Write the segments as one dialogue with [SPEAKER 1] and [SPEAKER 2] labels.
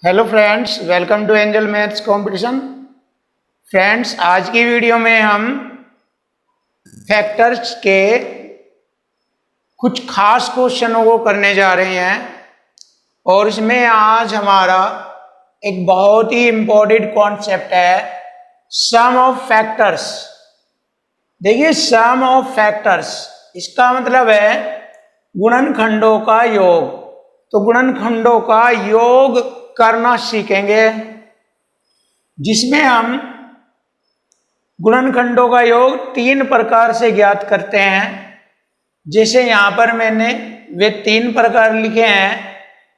[SPEAKER 1] Hello friends, welcome to Angel maths competition. Friends, आज की video में हम फैक्टर्स के कुछ खास क्वेश्चनों को करने जा रहे हैं और इसमें आज हमारा एक बहुत ही इंपॉर्टेंट कॉन्सेप्ट है सम ऑफ फैक्टर्स। देखिए, सम ऑफ फैक्टर्स इसका मतलब है गुणनखंडों का योग। तो गुणनखंडों का योग करना सीखेंगे, जिसमें हम गुणनखंडों का योग 3 प्रकार से ज्ञात करते हैं। जैसे यहां पर मैंने वे 3 प्रकार लिखे हैं: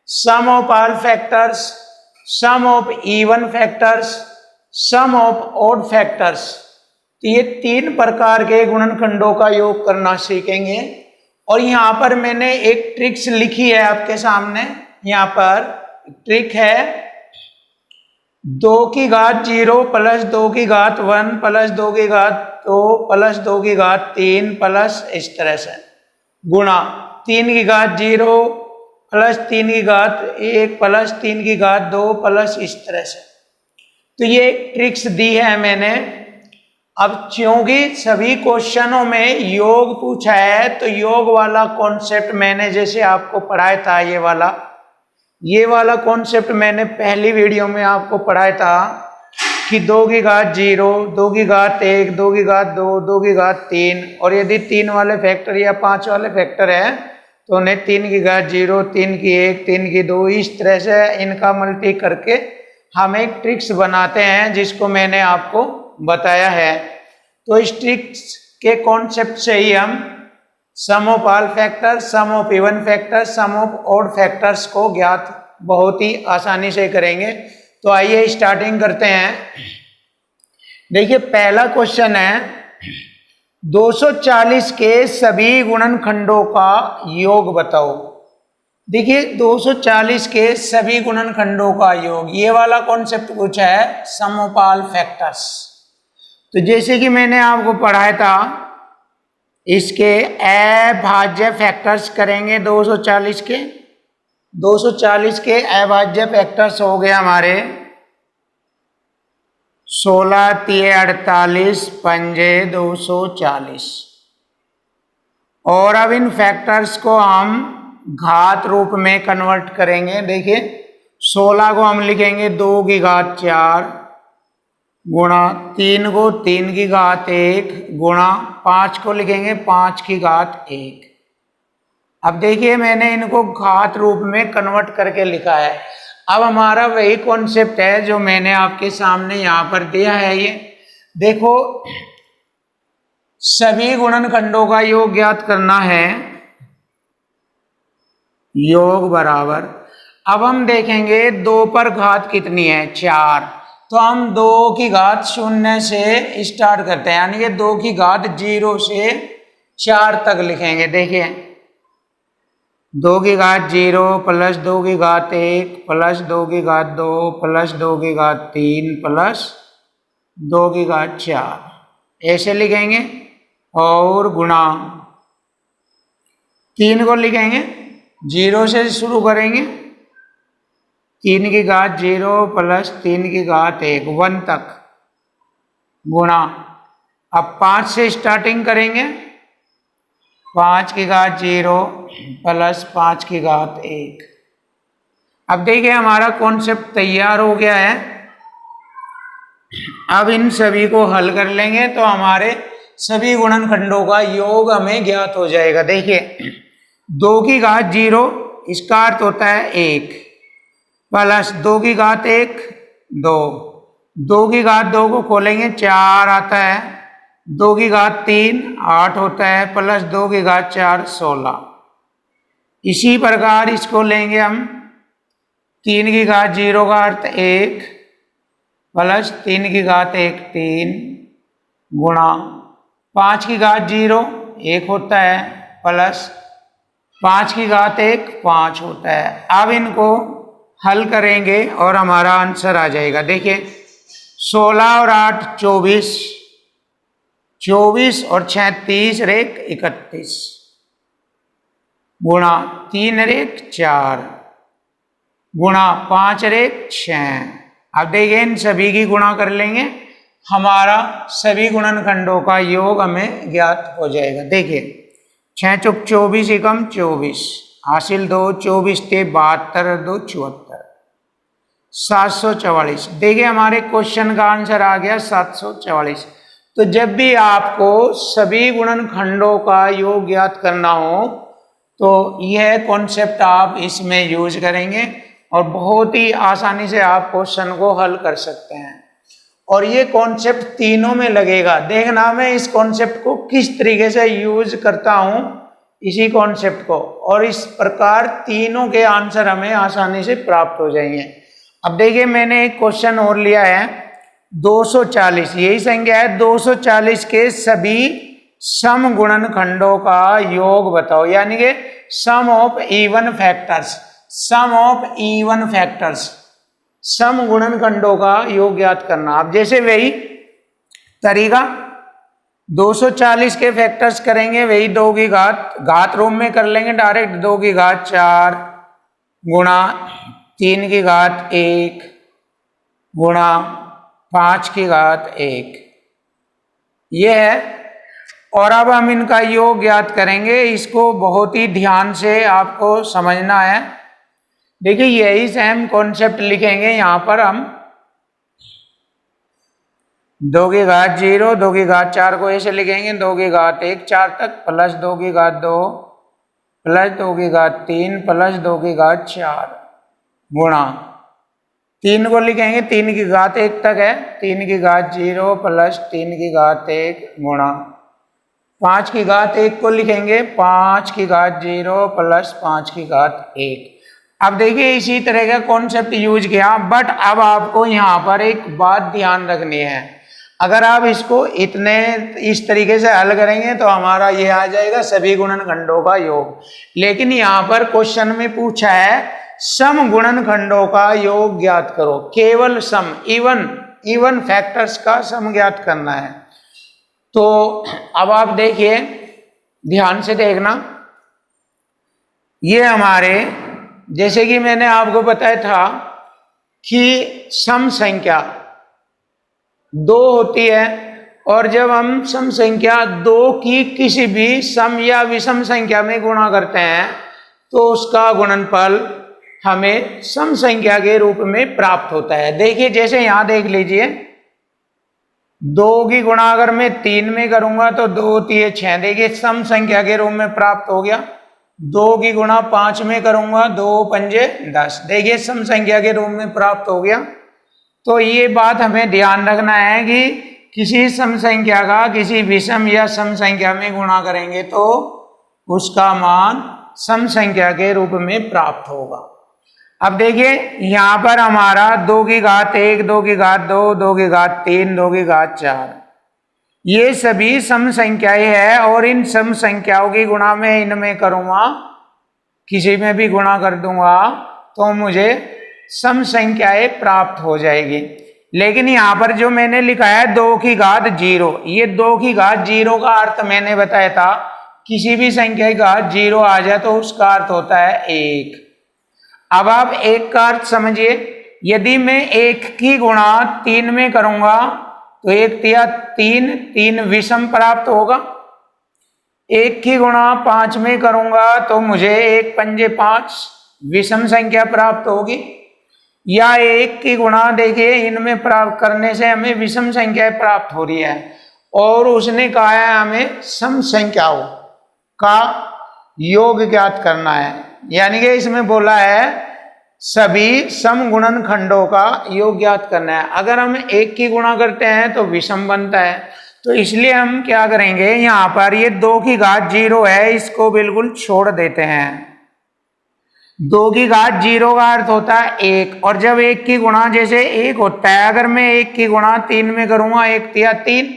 [SPEAKER 1] sum of all factors, sum of even factors, sum of odd factors. तो ये 3 प्रकार के गुणनखंडों का योग करना सीखेंगे। और यहां पर मैंने एक ट्रिक्स लिखी है आपके सामने। यहां पर ट्रिक है 2 की घात 0 प्लस 2 की घात 1 प्लस 2 की घात 2 प्लस 2 की घात 3 प्लस इस तरह से गुणा 3 की घात 0 प्लस 3 की घात 1 प्लस 3 की घात 2 प्लस इस तरह से। तो ये ट्रिक्स दी है मैंने। अब क्योंकि सभी क्वेश्चनों में योग पूछा है, तो योग वाला कॉन्सेप्ट मैंने जैसे आपको पढ़ाया था, ये वाला कॉन्सेप्ट मैंने पहली वीडियो में आपको पढ़ाया था कि 2 की घात 0, 2 की घात 1, 2 की घात 2, 2 की घात 3, और यदि 3 वाले फैक्टर या 5 वाले फैक्टर है तो उन्हें 3 की घात 0, 3 की 1, 3 की 2 इस तरह से इनका मल्टी करके हम एक ट्रिक्स बनाते हैं, जिसको मैंने आपको बताया है। तो इस ट्रिक्स के कॉन्सेप्ट से ही हम sum of all factors, sum of even factors, sum of odd factors को ज्ञात बहुत ही आसानी से करेंगे। तो आइए स्टार्टिंग करते हैं। देखिए, पहला क्वेश्चन है 240 के सभी गुणनखंडों का योग बताओ। देखिए, 240 के सभी गुणनखंडों का योग, ये वाला कॉन्सेप्ट पूछा है सम ऑफ ऑल फैक्टर्स। तो जैसे कि मैंने आपको पढ़ाया था, इसके अभाज्य फैक्टर्स करेंगे 240 के। 240 के अभाज्य फैक्टर्स हो गए हमारे 16 3 48 पंजे 240। और अब इन फैक्टर्स को हम घात रूप में कन्वर्ट करेंगे। देखिए, 16 को हम लिखेंगे 2 की घात 4 गुणा 3 को 3 की घात 1 गुणा 5 को लिखेंगे 5 की घात 1। अब देखिए, मैंने इनको घात रूप में कन्वर्ट करके लिखा है। अब हमारा वही कॉन्सेप्ट है जो मैंने आपके सामने यहां पर दिया है। ये देखो, सभी गुणनखंडों का योग ज्ञात करना है। योग बराबर, अब हम देखेंगे 2 पर घात कितनी है, 4। तो हम 2 की घात 0 से स्टार्ट करते हैं, यानी कि 2 की घात 0 से 4 तक लिखेंगे। देखिए, 2 की घात 0 प्लस 2 की घात 1 प्लस 2 की घात 2 प्लस 2 की घात 3 प्लस 2 की घात 4 ऐसे लिखेंगे। और गुणा 3 को लिखेंगे 0 से शुरू करेंगे, 3 की घात 0 प्लस 3 की घात 1 1 तक गुणा। अब 5 से स्टार्टिंग करेंगे, 5 की घात 0 प्लस 5 की घात 1। अब देखिए, हमारा कॉन्सेप्ट तैयार हो गया है। अब इन सभी को हल कर लेंगे तो हमारे सभी गुणनखंडों का योग हमें ज्ञात हो जाएगा। देखिए, 2 की घात 0 इसका अर्थ होता है 1 प्लस 2 की घात 1 2, 2 की घात 2 को खोलेंगे 4 आता है, 2 की घात 3 8 होता है, प्लस 2 की घात 4 16। इसी प्रकार इसको लेंगे हम 3 की घात 0 का अर्थ 1 प्लस 3 की घात 1 3 गुणा 5 की घात 0 1 होता है प्लस 5 की घात 1 5 होता है। अब इनको हल करेंगे और हमारा आंसर आ जाएगा। देखिए, 16 और 8 24, 24 और 6 30 रेख 31 गुणा 3 रेख 4 गुणा 5 रेख 6। अब देखिए इन सभी की गुणा कर लेंगे, हमारा सभी गुणनखंडों का योग हमें ज्ञात हो जाएगा। देखिए 6 चौक 24 एकम 24, हासिल 2, 24 ते 72, 2 74, 744। देखिए हमारे क्वेश्चन का आंसर आ गया 744। तो जब भी आपको सभी गुणनखंडों का योग ज्ञात करना हो तो यह कॉन्सेप्ट आप इसमें यूज करेंगे और बहुत ही आसानी से आप क्वेश्चन को हल कर सकते हैं। और ये कॉन्सेप्ट तीनों में लगेगा। देखना मैं इस कॉन्सेप्ट को किस तरीके से यूज करता हूं, इसी कॉन्सेप्ट को, और इस प्रकार तीनों के आंसर हमें आसानी से प्राप्त हो जाएंगे। अब देखिए मैंने एक क्वेश्चन और लिया है 240, यही संख्या है। 240 के सभी सम गुणनखंडों का योग बताओ, यानी कि sum of even factors, sum of even factors, sum गुणनखंडों का योग ज्ञात करना। अब जैसे वही तरीका 240 के फैक्टर्स करेंगे, वही 2 की घात रूप में कर लेंगे डायरेक्ट। 2 की घात 4 गुणा 3 की घात 1 गुणा 5 की घात 1, ये है। और अब हम इनका योग ज्ञात करेंगे। इसको बहुत ही ध्यान से आपको समझना है। देखिए यही सेम कॉन्सेप्ट लिखेंगे यहां पर हम। 2 की घात 0, 2 की घात 4 को ऐसे लिखेंगे, 2 की घात 1 4 तक, प्लस 2 की घात 2 प्लस 2 की घात 3 प्लस 2 की घात 4 गुणा 3 को लिखेंगे 3 की घात 1 तक है, 3 की घात 0 प्लस 3 की घात 1 गुणा 5 की घात 1 को लिखेंगे 5 की घात 0 प्लस 5 की घात 1। अब देखिए इसी तरह का कॉन्सेप्ट यूज किया, बट अब आपको यहाँ पर एक बात ध्यान रखनी है। अगर आप इसको इस तरीके से हल करेंगे तो हमारा ये आ जाएगा सभी गुणनखंडों का योग। लेकिन यहाँ पर क्वेश्चन में पूछा है सम गुणनखंडों का योग ज्ञात करो, केवल सम, इवन फैक्टर्स का सम ज्ञात करना है। तो अब आप देखिए ध्यान से देखना, ये हमारे, जैसे कि मैंने आपको बताया था कि सम संख्या 2 होती है, और जब हम सम संख्या 2 की किसी भी सम या विषम संख्या में गुणा करते हैं तो उसका गुणनफल हमें सम संख्या के रूप में प्राप्त होता है। देखिए जैसे यहां देख लीजिए, 2 की गुणा अगर मैं 3 में करूंगा तो 2 3 6, देखिए सम संख्या के रूप में प्राप्त हो गया। 2 की गुणा 5 में करूंगा 2 पंजे 10, देखिए सम संख्या के रूप में प्राप्त हो गया। तो ये बात हमें ध्यान रखना है कि किसी सम संख्या का किसी विषम या सम संख्या में गुणा करेंगे तो उसका मान सम संख्या के रूप में प्राप्त होगा। अब देखिए यहां पर हमारा 2 की घात 1, 2 की घात 2, 2 की घात 3, 2 की घात 4, ये सभी सम संख्याएं हैं। और इन सम संख्याओं की गुणा में इनमें करूंगा, किसी में भी गुणा कर दूंगा तो मुझे सम संख्याएं प्राप्त हो जाएगी। लेकिन यहां पर जो मैंने लिखा है 2 की घात 0, ये 2 की घात 0 का अर्थ मैंने बताया था, किसी भी संख्या की घात 0 आ जाए तो उसका अर्थ होता है 1। अब आप 1 का अर्थ समझिए, यदि मैं 1 की गुणा 3 में करूंगा तो 1 तिया 3, 3 विषम प्राप्त होगा। 1 की गुणा 5 में करूंगा तो मुझे 1 पंजे 5 विषम संख्या प्राप्त होगी। या 1 की गुणा देखिए इनमें प्राप्त करने से हमें विषम संख्या प्राप्त हो रही है, और उसने कहा है हमें सम संख्याओं का योग ज्ञात करना है, यानी कि इसमें बोला है सभी सम गुणनखंडों का योग ज्ञात करना है। अगर हम 1 की गुणा करते हैं तो विषम बनता है, तो इसलिए हम क्या करेंगे, यहां पर ये 2 की घात 0 है, इसको बिल्कुल छोड़ देते हैं। 2 की घात 0 का अर्थ होता है 1, और जब 1 की गुणा जैसे 1 होता है, अगर मैं 1 की गुणा 3 में करूंगा 1 तिया 3,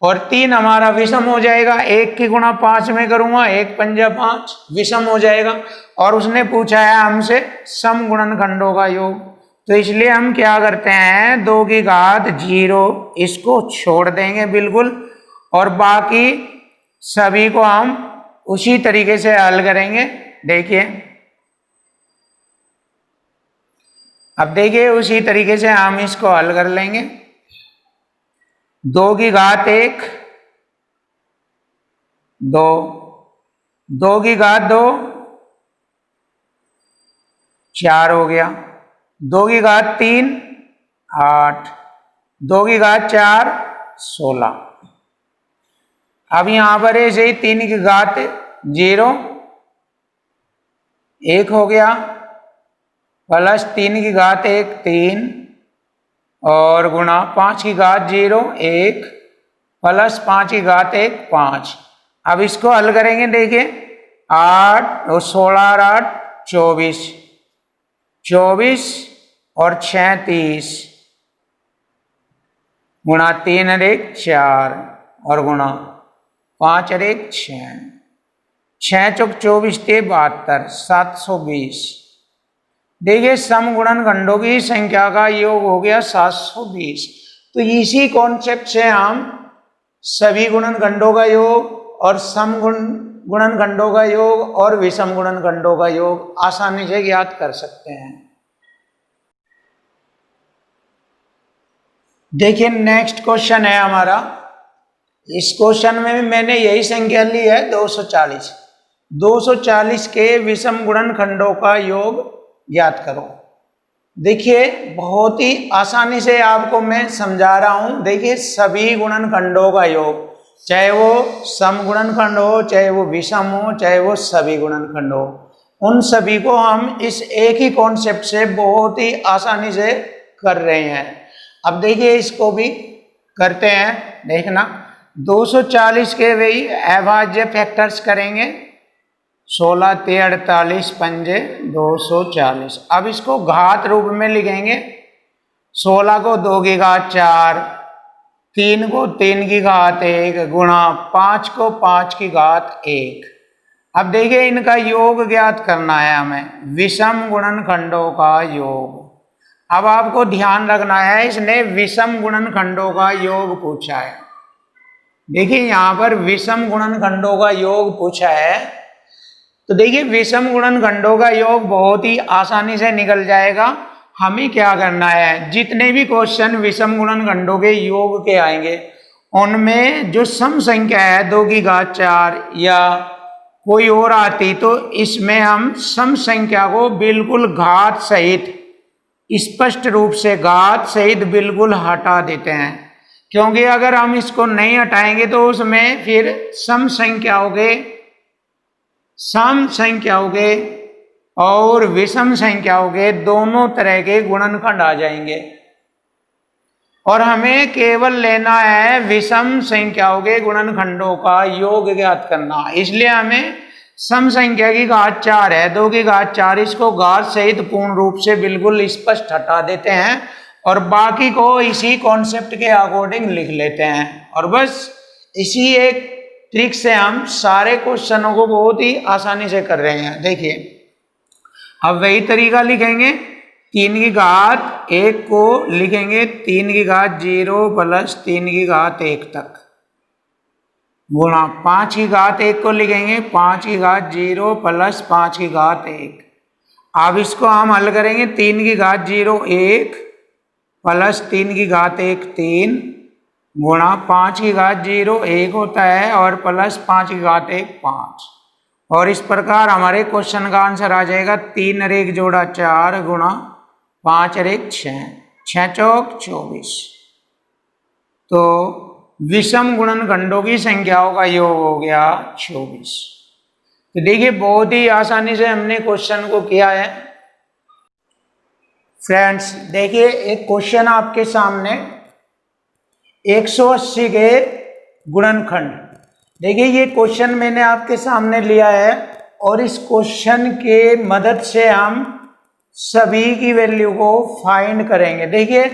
[SPEAKER 1] और 3 हमारा विषम हो जाएगा। 1 की गुणा 5 में करूंगा 1 पंजा 5 विषम हो जाएगा। और उसने पूछा है हमसे सम गुणनखंडों का योग, तो इसलिए हम क्या करते हैं 2 की घात 0 इसको छोड़ देंगे बिल्कुल, और बाकी सभी को हम उसी तरीके से हल करेंगे। देखिए अब देखिए उसी तरीके से हम इसको हल कर लेंगे। 2 की घात 1 2, 2 की घात 2 4 हो गया, 2 की घात 3 8, 2 की घात 4 16। अब यहां पर ऐसे ही 3 की घात 0 1 हो गया, प्लस 3 की घात 1 3 और गुणा 5 की घात 0 1 प्लस 5 की घात 1 5। अब इसको हल करेंगे। देखिए 8 और 16 और 8 24, 24 और 6 30 गुणा 3 और 1 4 और गुणा 5 और 1 6, 6 चौक 24 थे 72 720। देखिए सम गुणनखंडों की संख्या का योग हो गया 720। तो इसी कॉन्सेप्ट से हम सभी गुणनखंडों का योग और सम गुणनखंडों का योग और विषम गुणनखंडों का योग आसानी से ज्ञात कर सकते हैं। देखिए नेक्स्ट क्वेश्चन है हमारा। इस क्वेश्चन में मैंने यही संख्या ली है 240। 240 के विषम गुणनखंडों का योग ज्ञात करो। देखिए बहुत ही आसानी से आपको मैं समझा रहा हूं। देखिए सभी गुणनखंडों का योग, चाहे वो सम गुणनखंड हो, चाहे वो विषम हो, चाहे वो सभी गुणनखंड हो, उन सभी को हम इस एक ही कॉन्सेप्ट से बहुत ही आसानी से कर रहे हैं। अब देखिए इसको भी करते हैं। देखना 240 के वही अभाज्य फैक्टर्स करेंगे। 16 3 48 पंजे 240। अब इसको घात रूप में लिखेंगे। 16 को 2 की घात 4, 3 को 3 की घात 1 गुणा 5 को 5 की घात 1। अब देखिए इनका योग ज्ञात करना है हमें, विषम गुणनखंडों का योग। अब आपको ध्यान रखना है, इसने विषम गुणनखंडों का योग पूछा है। देखिए यहां पर विषम गुणनखंडों का योग पूछा है, तो देखिए विषम गुणनखंडों का योग बहुत ही आसानी से निकल जाएगा। हमें क्या करना है, जितने भी क्वेश्चन विषम गुणनखंडों के योग के आएंगे उनमें जो सम संख्या है 2 की घात 4 या कोई और आती, तो इसमें हम सम संख्या को बिल्कुल घात सहित, स्पष्ट रूप से घात सहित बिल्कुल हटा देते हैं। क्योंकि अगर हम इसको नहीं हटाएंगे तो उसमें फिर सम संख्याओं के और विषम संख्याओं के दोनों तरह के गुणनखंड आ जाएंगे। और हमें केवल लेना है विषम संख्याओं के गुणनखंडों का योग ज्ञात करना। इसलिए हमें सम संख्या की घात 4 है, 2 की घात 4, इसको घात सहित पूर्ण रूप से बिल्कुल स्पष्ट हटा देते हैं और बाकी को इसी कॉन्सेप्ट के अकॉर्डिंग लिख लेते हैं। और बस इसी एक ट्रिक से हम सारे क्वेश्चनों को बहुत ही आसानी से कर रहे हैं। देखिए अब वही तरीका लिखेंगे। 3 की घात 1 को लिखेंगे 3 की घात 0 प्लस 3 की घात 1 तक गुणा 5 की घात 1 को लिखेंगे 5 की घात 0 प्लस 5 की घात 1। अब इसको हम हल करेंगे। 3 की घात 0 1 प्लस 3 की घात 1 3 गुणा 5 की घात 0 1 होता है और प्लस 5 की घात 1 5। और इस प्रकार हमारे क्वेश्चन का आंसर आ जाएगा 3 और 1 जोड़ा 4 गुणा 5 और 1 6, 6 चौक 24। तो विषम गुणनखंडों की संख्याओं का योग हो गया 24। तो देखिए बहुत ही आसानी से हमने क्वेश्चन को किया है। फ्रेंड्स देखिए एक क्वेश्चन आपके सामने 180 के गुणनखंड। देखिए ये क्वेश्चन मैंने आपके सामने लिया है और इस क्वेश्चन के मदद से हम सभी की वैल्यू को फाइंड करेंगे। देखिए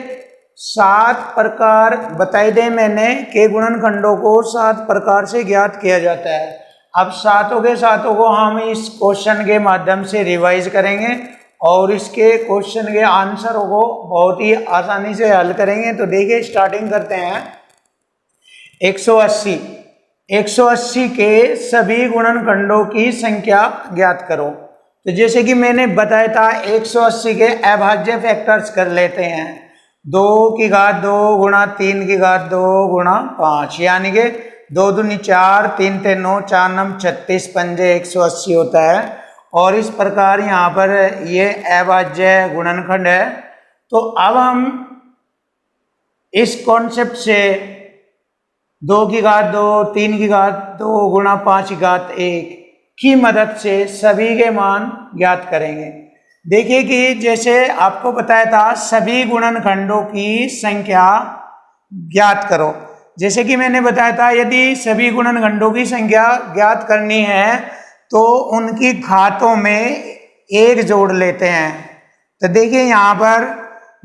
[SPEAKER 1] 7 प्रकार बताई दे मैंने कि गुणनखंडों को 7 प्रकार से ज्ञात किया जाता है। अब सातों के सातों को हम इस क्वेश्चन के माध्यम से रिवाइज करेंगे और इसके क्वेश्चन के आंसरों को बहुत ही आसानी से हल करेंगे। तो देखिए स्टार्टिंग करते हैं। 180 के सभी गुणनखंडों की संख्या ज्ञात करो। तो जैसे कि मैंने बताया था 180 के अभाज्य फैक्टर्स कर लेते हैं। 2 की घात 2 गुणा 3 की घात 2 गुणा 5, यानी कि 2 दूनी 4, 3 ते 9, 4 नम 36, पंजे 180 होता है। और इस प्रकार यहाँ पर ये अभाज्य गुणनखंड है। तो अब हम इस कॉन्सेप्ट से 2 की घात 2, 3 की घात 2 गुणा 5 की घात 1 की मदद से सभी के मान ज्ञात करेंगे। देखिए कि जैसे आपको बताया था सभी गुणनखंडों की संख्या ज्ञात करो। जैसे कि मैंने बताया था यदि सभी गुणनखंडों की संख्या ज्ञात करनी है तो उनकी घातों में 1 जोड़ लेते हैं। तो देखिए यहाँ पर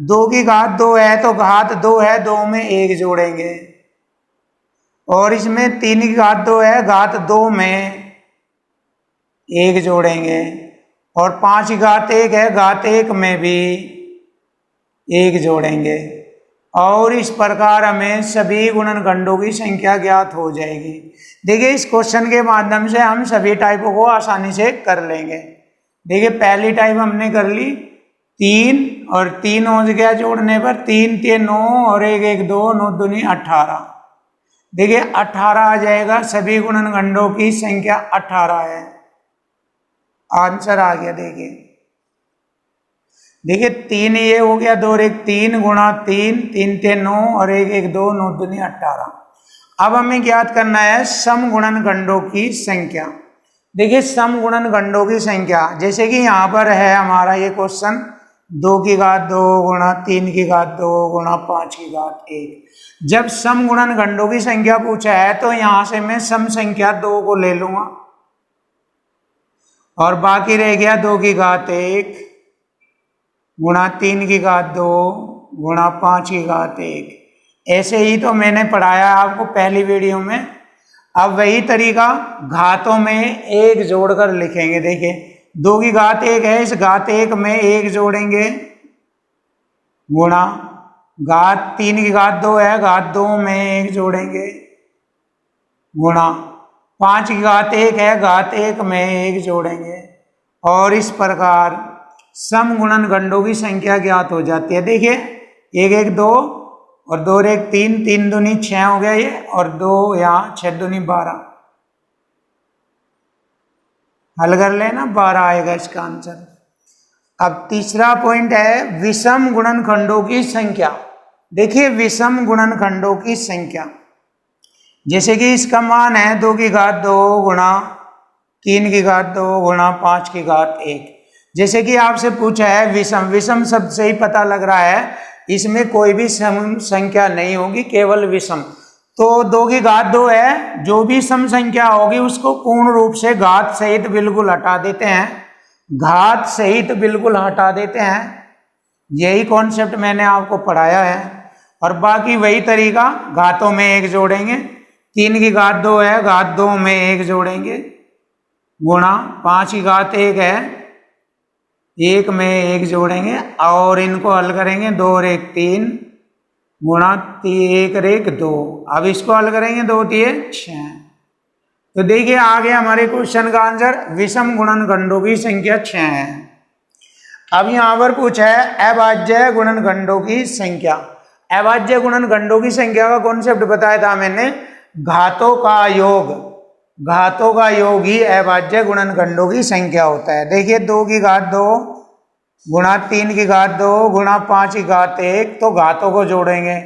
[SPEAKER 1] 2 की घात 2 है तो घात 2 है, 2 में 1 जोड़ेंगे। और इसमें 3 की घात 2 है, घात 2 में 1 जोड़ेंगे। और 5 की घात 1 है, घात 1 में भी 1 जोड़ेंगे। और इस प्रकार हमें सभी गुणनखंडों की संख्या ज्ञात हो जाएगी। देखिए इस क्वेश्चन के माध्यम से हम सभी टाइपों को आसानी से कर लेंगे। देखिए पहली टाइप हमने कर ली 3 और 3 हो गया जोड़ने पर 3 ते 9 और 1 1 2, 9 दूनी 18। देखिए 18 आ जाएगा, सभी गुणनखंडों की संख्या 18 है। आंसर आ गया। देखिए 3 ये हो गया, 2 और 1 3 गुणा 3, 3 ते 9 और 1 1 2, 9 दूनी 18। अब हमें ज्ञात करना है सम गुणनखंडों की संख्या। देखिए सम गुणनखंडों की संख्या जैसे कि यहाँ पर है हमारा ये क्वेश्चन 2 की घात 2 गुणा 3 की घात 2 गुणा 5 की घात 1। जब सम गुणनखंडों की संख्या पूछा है तो यहाँ से मैं सम संख्या 2 को ले लूंगा और बाकी रह गया 2 की घात 1 गुणा 3 की घात 2 गुणा 5 की घात 1। ऐसे ही तो मैंने पढ़ाया आपको पहली वीडियो में। अब वही तरीका घातों में 1 जोड़कर लिखेंगे। देखिए 2 की घात 1 है, इस घात 1 में 1 जोड़ेंगे गुणा घात 3 की घात 2 है, घात 2 में 1 जोड़ेंगे गुणा 5 की घात 1 है, घात 1 में 1 जोड़ेंगे। और इस प्रकार सम गुणनखंडों की संख्या ज्ञात हो जाती है। देखिए 1 1 2 और 2 और 1 3, 3 दूनी 6 हो गया ये, और 2 यहाँ 6 दूनी 12। हल कर लेना, 12 आएगा इसका आंसर। अब तीसरा पॉइंट है विषम गुणनखंडों की संख्या। देखिए विषम गुणनखंडों की संख्या जैसे कि इसका मान है 2 की घात 2 गुणा 3 की घात 2 गुणा 5 की घात 1। जैसे कि आपसे पूछा है विषम, विषम शब्द से ही पता लग रहा है इसमें कोई भी सम संख्या नहीं होगी, केवल विषम। तो 2 की घात 2 है, जो भी सम संख्या होगी उसको पूर्ण रूप से घात सहित बिल्कुल हटा देते हैं, घात सहित बिल्कुल हटा देते हैं। यही कॉन्सेप्ट मैंने आपको पढ़ाया है। और बाकी वही तरीका घातों में 1 जोड़ेंगे। 3 की घात 2 है, घात 2 में 1 जोड़ेंगे गुणा 5 की घात 1 है, 1 में 1 जोड़ेंगे और इनको हल करेंगे। 2 और 1 3 गुणा 1 और 1 2। अब इसको हल करेंगे 2 3 6। तो देखिए आ गया हमारे क्वेश्चन का आंसर, विषम गुणनखंडों की संख्या 6 है। अब यहाँ पर पूछा है अभाज्य गुणनखंडों की संख्या। अभाज्य गुणनखंडों की संख्या का कॉन्सेप्ट बताया था मैंने, घातों का योग, घातों का योग ही अभाज्य गुणनखंडों की संख्या होता है। देखिए 2 की घात 2 गुणा 3 की घात 2 गुणा 5 की घात 1। तो घातों को जोड़ेंगे,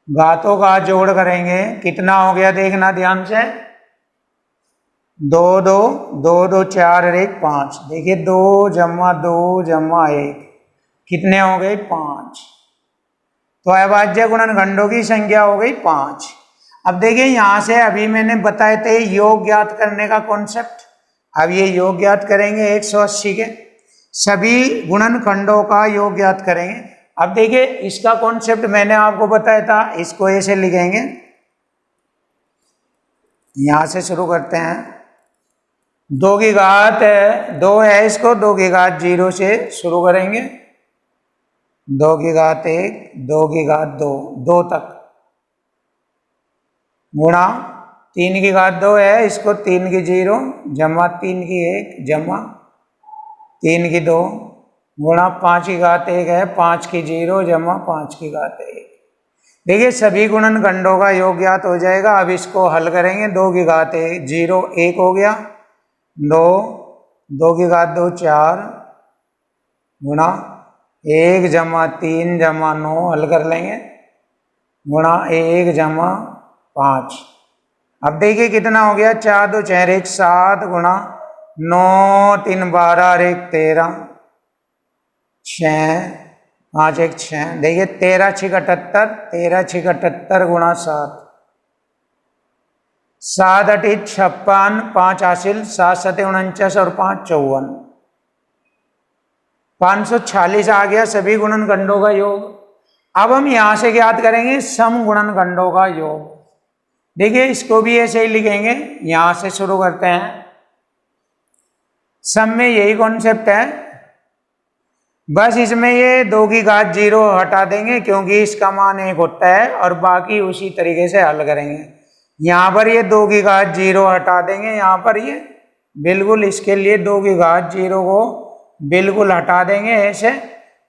[SPEAKER 1] घातों का जोड़ करेंगे, कितना हो गया देखना ध्यान से, 2 2 2 2 4 और 1 5। देखिए 2 जमा 2 जमा 1 कितने हो गए 5। तो अभाज्य गुणनखंडों की संख्या हो गई 5। अब देखिए यहां से अभी मैंने बताए थे योग ज्ञात करने का कॉन्सेप्ट। अब ये योग ज्ञात करेंगे 180 के सभी गुणनखंडों का योग ज्ञात करेंगे। अब देखिए इसका कॉन्सेप्ट मैंने आपको बताया था, इसको ऐसे लिखेंगे, यहां से शुरू करते हैं। 2 की घात 2 है, इसको 2 की घात 0 से शुरू करेंगे, 2 की घात 1 2 की घात 2 2 तक गुणा 3 की घात 2 है, इसको 3 की 0 जमा 3 की 1 जमा 3 की 2 गुणा 5 की घात 1 है, 5 की 0 जमा 5 की घात 1। देखिए सभी गुणनखंडों का योग ज्ञात हो जाएगा। अब इसको हल करेंगे। 2 की घात 0 1 हो गया, 2 की घात 2 4 गुणा 1 जमा 3 जमा 9 हल कर लेंगे, गुणा 1 जमा 5। अब देखिए कितना हो गया, 4 2 6 1 7 गुणा 9 3 12 और 1 13 6 5 1 6। देखिए 13 6 78, 13 6 78 गुणा 7, 7 8 56 5 हासिल, 7 7 49 और 5 54, 546 आ गया सभी गुणनखंडों का योग। अब हम यहां से ज्ञात करेंगे सम गुणनखंडों का योग। देखिए इसको भी ऐसे ही लिखेंगे। यहां से शुरू करते हैं। सम में यही कॉन्सेप्ट है, बस इसमें ये 2 की घात 0 हटा देंगे क्योंकि इसका मान 1 होता है, और बाकी उसी तरीके से हल करेंगे। यहां पर ये 2 की घात 0 हटा देंगे, यहां पर ये बिल्कुल इसके लिए 2 की घात 0 को बिल्कुल हटा देंगे ऐसे,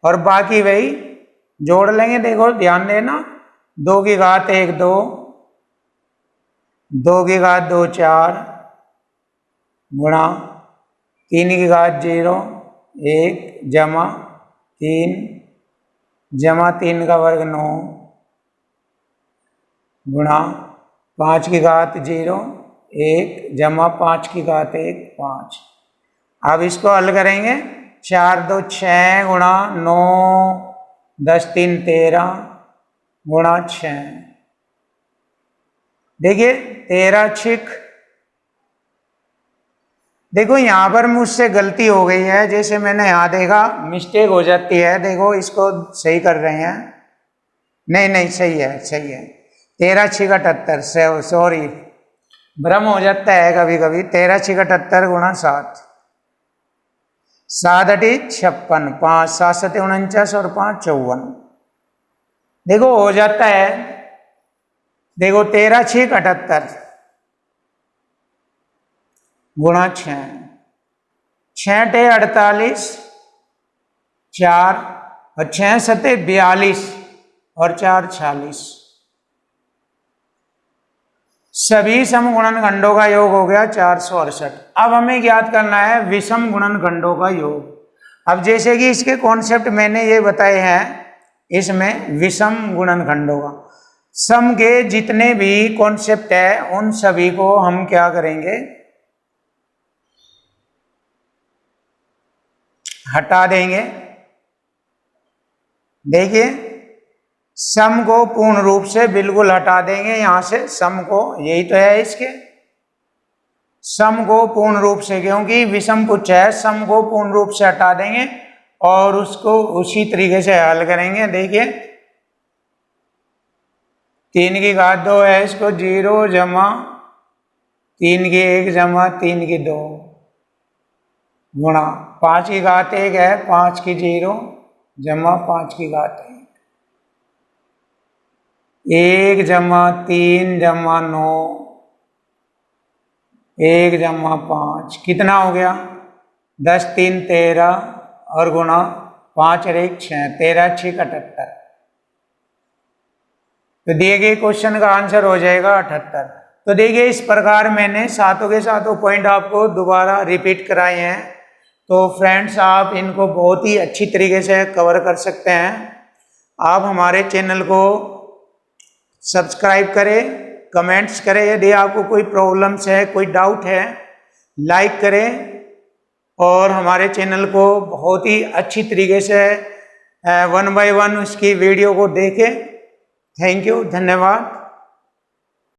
[SPEAKER 1] और बाकी वही जोड़ लेंगे। देखो ध्यान देना, 2 की घात 1 2, 2 की घात 2 4 गुणा 3 की घात 0 1 जमा 3 जमा 3 का वर्ग 9 गुणा 5 की घात 0 1 जमा 5 की घात 1 5। अब इसको हल करेंगे। 4 2 6 गुणा 9 10 3 13 गुणा 6। देखिए 13 6। देखो यहां पर मुझसे गलती हो गई है, जैसे मैंने यहां देखा मिस्टेक हो जाती है। देखो इसको सही कर रहे हैं, नहीं नहीं सही है सही है। 13 6 78, सॉरी भ्रम हो जाता है कभी कभी। 13 6 78 गुणा 7, 7 8 56 5 7 7 49 और 5 54। देखो हो जाता है। देखो 13 6 78 गुणा 6, 6 टे 48 4 और 6 सते 42 और 4 46। सभी सम गुणनखंडों का योग हो गया 468। अब हमें ज्ञात करना है विषम गुणनखंडों का योग। अब जैसे कि इसके कॉन्सेप्ट मैंने ये बताए हैं, इसमें विषम गुणनखंडों का सम के जितने भी कॉन्सेप्ट है उन सभी को हम क्या करेंगे, हटा देंगे। देखिए सम को पूर्ण रूप से बिल्कुल हटा देंगे यहां से। सम को, यही तो है इसके, सम को पूर्ण रूप से, क्योंकि विषम पूछा है, सम को पूर्ण रूप से हटा देंगे और उसको उसी तरीके से हल करेंगे। देखिए 3 की घात 2 है, इसको 0 जमा 3 की 1 जमा 3 की 2 गुणा 5 की घात 1 है, 5 की 0 जमा 5 की घात 1 जमा 3 जमा 9 1 जमा 5 कितना हो गया, 10 3 13 और गुणा 5 और 1 6, 13 6 78। तो दिए गए क्वेश्चन का आंसर हो जाएगा 78। तो देखिए इस प्रकार मैंने सातों के सातों पॉइंट आपको दोबारा रिपीट कराए हैं। तो फ्रेंड्स आप इनको बहुत ही अच्छी तरीके से कवर कर सकते हैं। आप हमारे चैनल को सब्सक्राइब करें, कमेंट्स करें, यदि आपको कोई प्रॉब्लम्स है, कोई डाउट है, लाइक करें और हमारे चैनल को बहुत ही अच्छी तरीके से 1 बाय 1 उसकी वीडियो को देखें। थैंक यू, धन्यवाद।